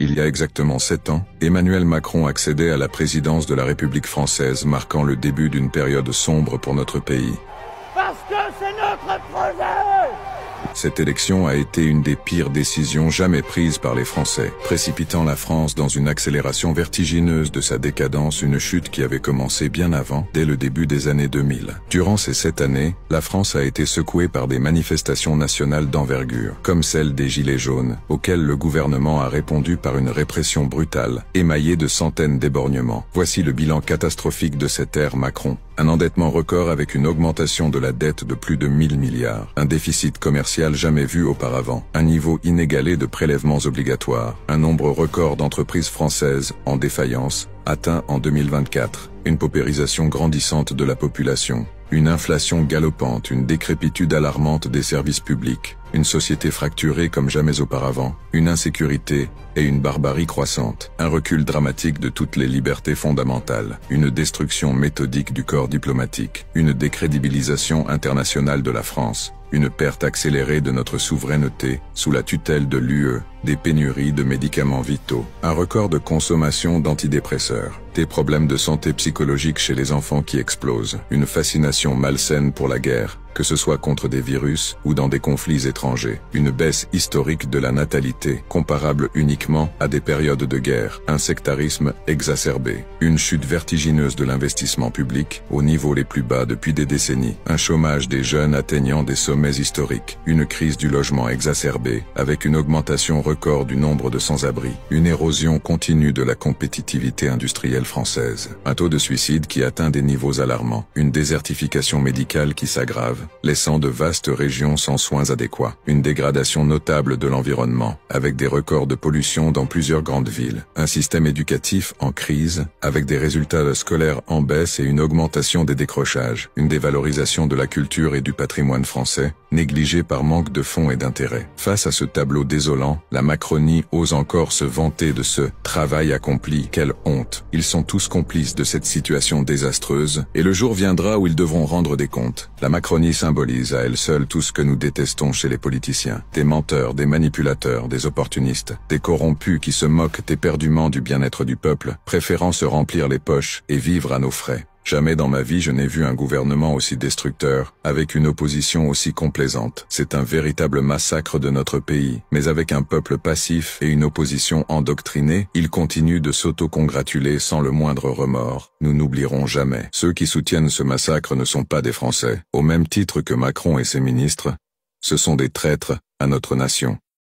Il y a exactement 7 ans, Emmanuel Macron accédait à la présidence de la République française, marquant le début d'une période sombre pour notre pays. Parce que c'est notre projet! Cette élection a été une des pires décisions jamais prises par les Français, précipitant la France dans une accélération vertigineuse de sa décadence, une chute qui avait commencé bien avant, dès le début des années 2000. Durant ces 7 années, la France a été secouée par des manifestations nationales d'envergure, comme celle des Gilets jaunes, auxquelles le gouvernement a répondu par une répression brutale, émaillée de centaines d'éborgnements. Voici le bilan catastrophique de cette ère Macron. Un endettement record avec une augmentation de la dette de plus de 1000 milliards, un déficit commercial jamais vu auparavant, un niveau inégalé de prélèvements obligatoires, un nombre record d'entreprises françaises en défaillance, atteint en 2024, une paupérisation grandissante de la population, une inflation galopante, une décrépitude alarmante des services publics, une société fracturée comme jamais auparavant, une insécurité et une barbarie croissante, un recul dramatique de toutes les libertés fondamentales, une destruction méthodique du corps diplomatique, une décrédibilisation internationale de la France, une perte accélérée de notre souveraineté sous la tutelle de l'UE, des pénuries de médicaments vitaux, un record de consommation d'antidépresseurs, des problèmes de santé psychologique chez les enfants qui explosent, une fascination malsaine pour la guerre, que ce soit contre des virus ou dans des conflits étrangers, une baisse historique de la natalité, comparable uniquement à des périodes de guerre, un sectarisme exacerbé, une chute vertigineuse de l'investissement public, aux niveaux les plus bas depuis des décennies, un chômage des jeunes atteignant des sommets historiques, une crise du logement exacerbée, avec une augmentation record du nombre de sans-abri, une érosion continue de la compétitivité industrielle française, un taux de suicide qui atteint des niveaux alarmants, une désertification médicale qui s'aggrave, laissant de vastes régions sans soins adéquats, une dégradation notable de l'environnement, avec des records de pollution dans plusieurs grandes villes, un système éducatif en crise, avec des résultats scolaires en baisse et une augmentation des décrochages, une dévalorisation de la culture et du patrimoine français, négligé par manque de fonds et d'intérêt. Face à ce tableau désolant, la Macronie ose encore se vanter de ce travail accompli. Quelle honte! Ils sont tous complices de cette situation désastreuse, et le jour viendra où ils devront rendre des comptes. La Macronie symbolise à elle seule tout ce que nous détestons chez les politiciens. Des menteurs, des manipulateurs, des opportunistes, des corrompus qui se moquent éperdument du bien-être du peuple, préférant se remplir les poches et vivre à nos frais. Jamais dans ma vie je n'ai vu un gouvernement aussi destructeur, avec une opposition aussi complaisante. C'est un véritable massacre de notre pays, mais avec un peuple passif et une opposition endoctrinée, il continue de s'auto-congratuler sans le moindre remords. Nous n'oublierons jamais. Ceux qui soutiennent ce massacre ne sont pas des Français, au même titre que Macron et ses ministres. Ce sont des traîtres à notre nation.